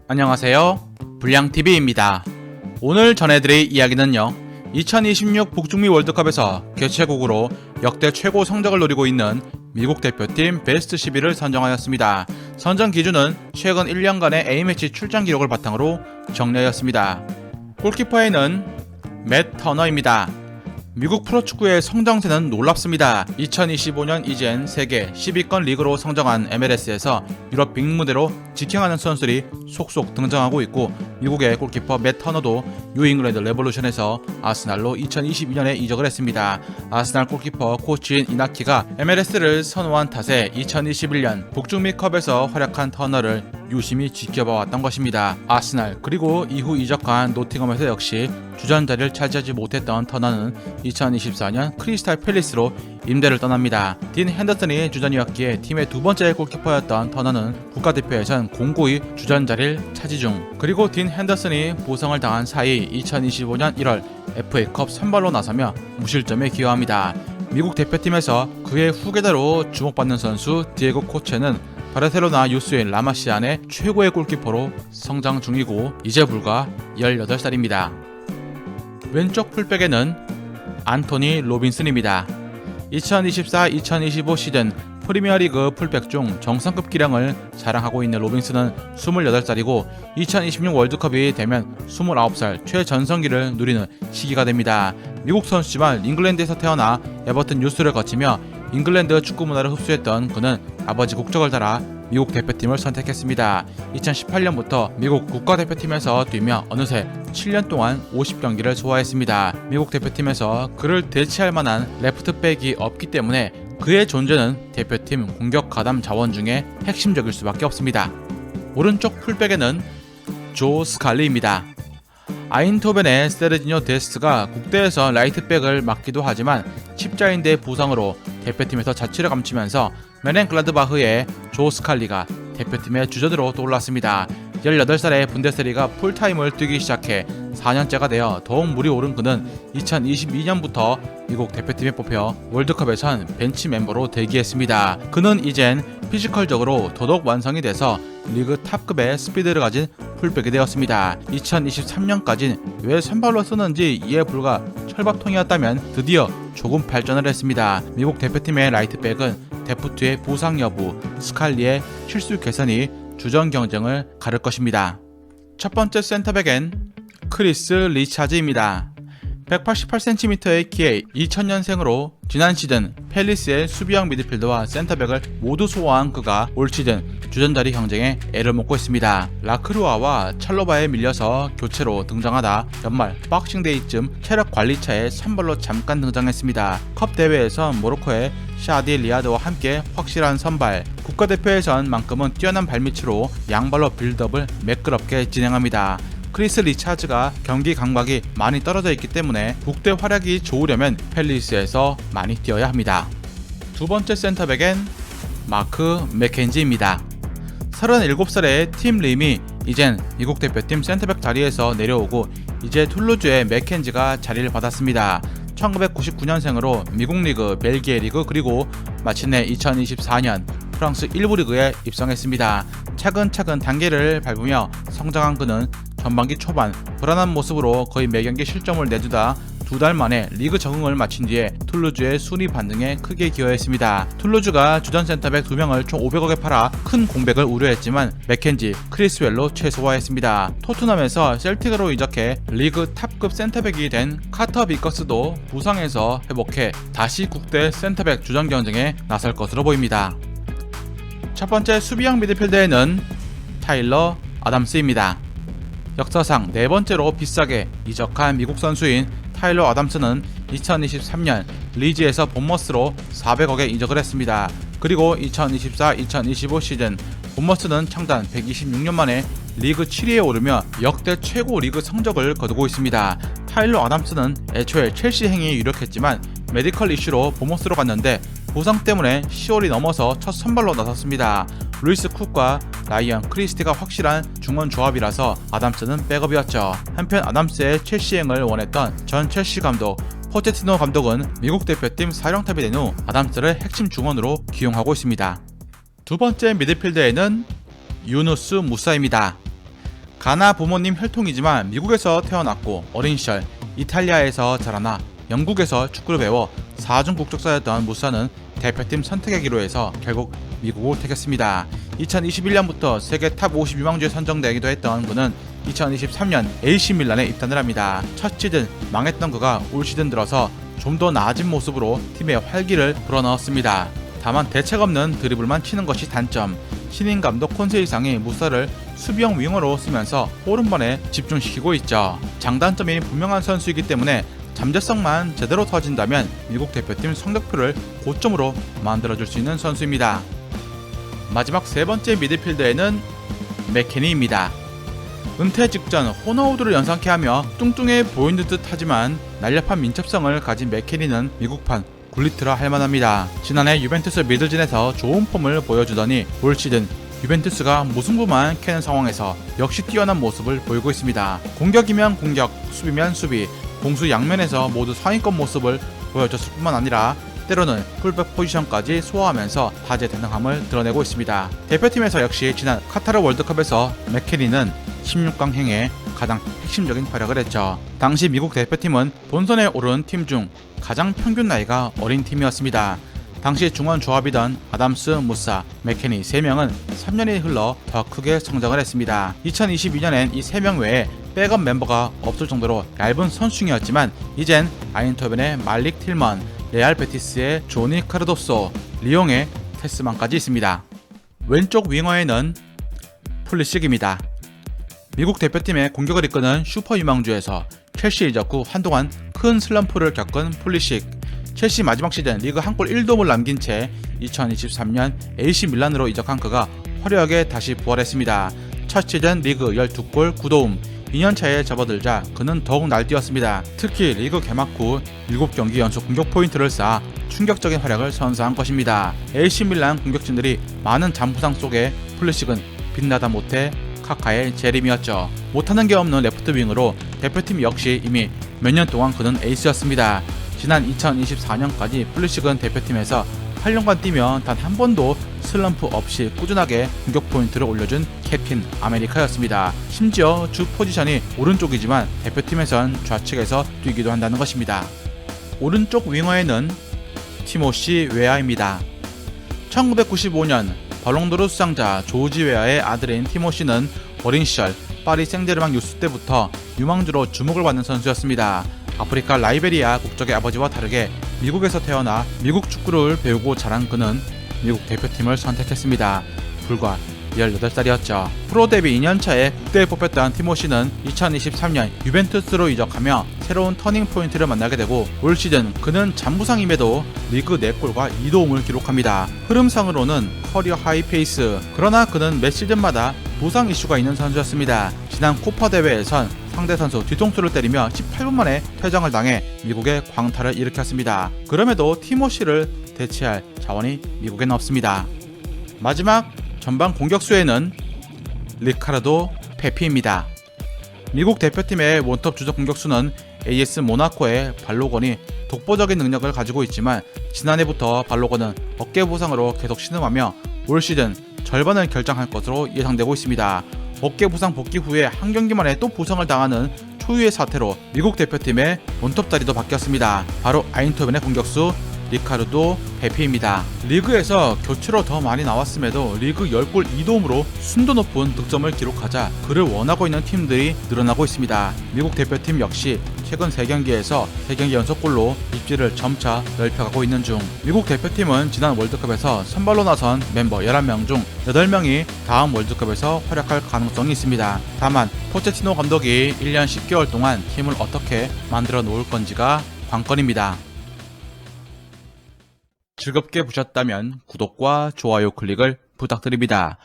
안녕하세요, 불량TV입니다. 오늘 전해드릴 이야기는요, 2026 북중미 월드컵에서 개최국으로 역대 최고 성적을 노리고 있는 미국 대표팀 베스트 11을 선정하였습니다. 선정 기준은 최근 1년간의 A매치 출전 기록을 바탕으로 정리하였습니다. 골키퍼에는 맷 터너입니다. 미국 프로축구의 성장세는 놀랍습니다. 2025년 이젠 세계 10위권 리그로 성장한 MLS에서 유럽 빅무대로 직행하는 선수들이 속속 등장하고 있고, 미국의 골키퍼 맷 터너도 뉴잉글랜드 레볼루션에서 아스날로 2022년에 이적을 했습니다. 아스날 골키퍼 코치인 이나키가 MLS를 선호한 탓에 2021년 북중미컵에서 활약한 터너를 유심히 지켜봐왔던 것입니다. 아스날 그리고 이후 이적한 노팅엄에서 역시 주전 자리를 차지하지 못했던 터너는 2024년 크리스탈 팰리스로 임대를 떠납니다. 딘 핸더슨이 주전이었기에 팀의 두 번째 골키퍼였던 터너는 국가대표에선 공고히 주전 자리를 차지 중. 그리고 딘 핸더슨이 부상을 당한 사이 2025년 1월 FA컵 선발로 나서며 무실점에 기여합니다. 미국 대표팀에서 그의 후계자로 주목받는 선수 디에고 코체는 바르셀로나 유스인 라마시안의 최고의 골키퍼로 성장 중이고 이제 불과 18살입니다. 왼쪽 풀백에는 안토니 로빈슨입니다. 2024-2025 시즌 프리미어리그 풀백 중 정상급 기량을 자랑하고 있는 로빈슨은 28살이고 2026 월드컵이 되면 29살 최전성기를 누리는 시기가 됩니다. 미국 선수지만 잉글랜드에서 태어나 에버튼 유스를 거치며 잉글랜드 축구 문화를 흡수했던 그는 아버지 국적을 달아 미국 대표팀을 선택했습니다. 2018년부터 미국 국가대표팀에서 뛰며 어느새 7년 동안 50경기를 소화했습니다. 미국 대표팀에서 그를 대체할 만한 레프트백이 없기 때문에 그의 존재는 대표팀 공격 가담 자원 중에 핵심적일 수밖에 없습니다. 오른쪽 풀백에는 조 스칼리입니다. 아인토벤의 세르지뇨 데스트가 국대에서 라이트백을 맡기도 하지만 십자인대 부상으로 대표팀에서 자취를 감추면서 메넨글라드바흐의 조 스칼리가 대표팀의 주전으로 떠올랐습니다. 18살에 분데스리가 풀타임을 뛰기 시작해 4년째가 되어 더욱 물이 오른 그는 2022년부터 미국 대표팀에 뽑혀 월드컵에선 벤치 멤버로 대기했습니다. 그는 이젠 피지컬적으로 더더욱 완성이 돼서 리그 탑급의 스피드를 가진 풀백이 되었습니다. 2023년까진 왜 선발로 쓰는지 이해 불가 철밥통이었다면 드디어 조금 발전을 했습니다. 미국 대표팀의 라이트백은 데프트의 부상 여부, 스칼리의 실수 개선이 주전 경쟁을 가를 것입니다. 첫 번째 센터백엔 크리스 리차즈입니다. 188cm의 키에 2000년생으로 지난 시즌 팰리스의 수비형 미드필더와 센터백을 모두 소화한 그가 올 시즌 주전자리 경쟁에 애를 먹고 있습니다. 라크루아와 찰로바에 밀려서 교체로 등장하다 연말 박싱데이쯤 체력 관리차에 선발로 잠깐 등장했습니다. 컵 대회에서 모로코의 샤디 리아드와 함께 확실한 선발, 국가대표에선만큼은 뛰어난 발밑으로 양발로 빌드업을 매끄럽게 진행합니다. 크리스 리차즈가 경기 감각이 많이 떨어져 있기 때문에 국대 활약이 좋으려면 팰리스에서 많이 뛰어야 합니다. 두 번째 센터백엔 마크 맥켄지입니다. 37살의 팀 림이 이젠 미국 대표팀 센터백 자리에서 내려오고 이제 툴루즈의 맥켄지가 자리를 받았습니다. 1999년생으로 미국 리그, 벨기에 리그 그리고 마침내 2024년 프랑스 1부 리그에 입성했습니다. 차근차근 단계를 밟으며 성장한 그는 전반기 초반 불안한 모습으로 거의 매경기 실점을 내주다 2달 만에 리그 적응을 마친 뒤에 툴루즈의 순위 반등에 크게 기여했습니다. 툴루즈가 주전 센터백 2명을 총 500억에 팔아 큰 공백을 우려했지만 맥켄지, 크리스웰로 최소화했습니다. 토트넘에서 셀틱으로 이적해 리그 탑급 센터백이 된 카터 비커스도 부상에서 회복해 다시 국대 센터백 주전 경쟁에 나설 것으로 보입니다. 첫 번째 수비형 미드필더에는 타일러 아담스입니다. 역사상 네 번째로 비싸게 이적한 미국 선수인 타일러 아담스는 2023년 리즈에서 본머스로 400억에 이적을 했습니다. 그리고 2024-2025 시즌 본머스는 창단 126년 만에 리그 7위에 오르며 역대 최고 리그 성적을 거두고 있습니다. 타일러 아담스는 애초에 첼시 행이 유력했지만 메디컬 이슈로 본머스로 갔는데 부상 때문에 10월이 넘어서 첫 선발로 나섰습니다. 루이스 쿡과 라이언 크리스티가 확실한 중원 조합이라서 아담스는 백업이었죠. 한편 아담스의 첼시행을 원했던 전 첼시 감독 포체티노 감독은 미국 대표팀 사령탑이 된 후 아담스를 핵심 중원으로 기용하고 있습니다. 두 번째 미드필더에는 유누스 무사입니다. 가나 부모님 혈통이지만 미국에서 태어났고 어린 시절 이탈리아에서 자라나 영국에서 축구를 배워 4중 국적자였던 무사는 대표팀 선택의 기로에서 결국 미국을 택했습니다. 2021년부터 세계 탑 50 유망주에 선정되기도 했던 그는 2023년 AC 밀란에 입단을 합니다. 첫 시즌 망했던 그가 올 시즌 들어서 좀 더 나아진 모습으로 팀의 활기를 불어넣었습니다. 다만 대책 없는 드리블만 치는 것이 단점. 신인 감독 콘세이상이 무사를 수비형 윙어로 쓰면서 오른발에 집중시키고 있죠. 장단점이 분명한 선수이기 때문에 잠재성만 제대로 터진다면 미국 대표팀 성적표를 고점으로 만들어줄 수 있는 선수입니다. 마지막 세 번째 미드필더에는 맥케니입니다. 은퇴 직전 호나우두를 연상케 하며 뚱뚱해 보이는 듯 하지만 날렵한 민첩성을 가진 맥케니는 미국판 굴리트라 할만합니다. 지난해 유벤투스 미들진에서 좋은 폼을 보여주더니 올 시즌 유벤투스가 무승부만 캐는 상황에서 역시 뛰어난 모습을 보이고 있습니다. 공격이면 공격, 수비면 수비, 공수 양면에서 모두 상위권 모습을 보여줬을 뿐만 아니라 때로는 풀백 포지션까지 소화하면서 다재다능함을 드러내고 있습니다. 대표팀에서 역시 지난 카타르 월드컵에서 맥케니는 16강 행에 가장 핵심적인 활약을 했죠. 당시 미국 대표팀은 본선에 오른 팀 중 가장 평균 나이가 어린 팀이었습니다. 당시 중원 조합이던 아담스, 무사, 맥케니 3명은 3년이 흘러 더 크게 성장을 했습니다. 2022년엔 이 3명 외에 백업 멤버가 없을 정도로 얇은 선수층이었지만 이젠 아인토벤의 말릭 틸먼, 레알 베티스의 조니 카르도소, 리옹의 테스만까지 있습니다. 왼쪽 윙어에는 풀리식입니다. 미국 대표팀의 공격을 이끄는 슈퍼 유망주에서 첼시 이적 후 한동안 큰 슬럼프를 겪은 풀리식. 첼시 마지막 시즌 리그 한 골 1도움을 남긴 채 2023년 AC 밀란으로 이적한 그가 화려하게 다시 부활했습니다. 첫 시즌 리그 12골 9도움, 2년차에 접어들자 그는 더욱 날뛰었습니다. 특히 리그 개막 후 7경기 연속 공격 포인트를 쌓아 충격적인 활약을 선사한 것입니다. AC 밀란 공격진들이 많은 잠부상 속에 풀리식은 빛나다 못해 카카의 재림이었죠. 못하는 게 없는 레프트 윙으로 대표팀 역시 이미 몇 년 동안 그는 에이스였습니다. 지난 2024년까지 풀리식은 대표팀에서 8년간 뛰면 단 한 번도 슬럼프 없이 꾸준하게 공격 포인트를 올려준 캡틴 아메리카였습니다. 심지어 주 포지션이 오른쪽이지만 대표팀에선 좌측에서 뛰기도 한다는 것입니다. 오른쪽 윙어에는 티모시 웨아입니다. 1995년 발롱도르 수상자 조지 웨아의 아들인 티모시는 어린 시절 파리 생제르맹 유스 때부터 유망주로 주목을 받는 선수였습니다. 아프리카 라이베리아 국적의 아버지와 다르게 미국에서 태어나 미국 축구를 배우고 자란 그는 미국 대표팀을 선택했습니다. 불과 18살이었죠. 프로 데뷔 2년차에 국대에 뽑혔던 티모시는 2023년 유벤투스로 이적하며 새로운 터닝 포인트를 만나게 되고 올 시즌 그는 잠부상임에도 리그 4골과 2도움을 기록합니다. 흐름상으로는 커리어 하이 페이스, 그러나 그는 매 시즌마다 부상 이슈가 있는 선수였습니다. 지난 코파 대회에선 상대 선수 뒤통수를 때리며 18분 만에 퇴장을 당해 미국의 광탈을 일으켰습니다. 그럼에도 티모시를 대체할 자원이 미국엔 없습니다. 마지막 전방 공격수에는 리카르도 페피입니다. 미국 대표팀의 원톱 주력 공격수는 AS 모나코의 발로건이 독보적인 능력을 가지고 있지만 지난해부터 발로건은 어깨 부상으로 계속 신음하며 올 시즌 절반을 결장할 것으로 예상되고 있습니다. 어깨 부상 복귀 후에 한 경기 만에 또 부상을 당하는 초유의 사태로 미국 대표팀의 원톱 자리도 바뀌었습니다. 바로 아인토벤의 공격수 리카르도 페피입니다. 리그에서 교체로 더 많이 나왔음에도 리그 10골 2도움으로 순도 높은 득점을 기록하자 그를 원하고 있는 팀들이 늘어나고 있습니다. 미국 대표팀 역시 최근 3경기에서 3경기 연속골로 입지를 점차 넓혀가고 있는 중. 미국 대표팀은 지난 월드컵에서 선발로 나선 멤버 11명 중 8명이 다음 월드컵에서 활약할 가능성이 있습니다. 다만 포체티노 감독이 1년 10개월 동안 팀을 어떻게 만들어 놓을 건지가 관건입니다. 즐겁게 보셨다면 구독과 좋아요 클릭을 부탁드립니다.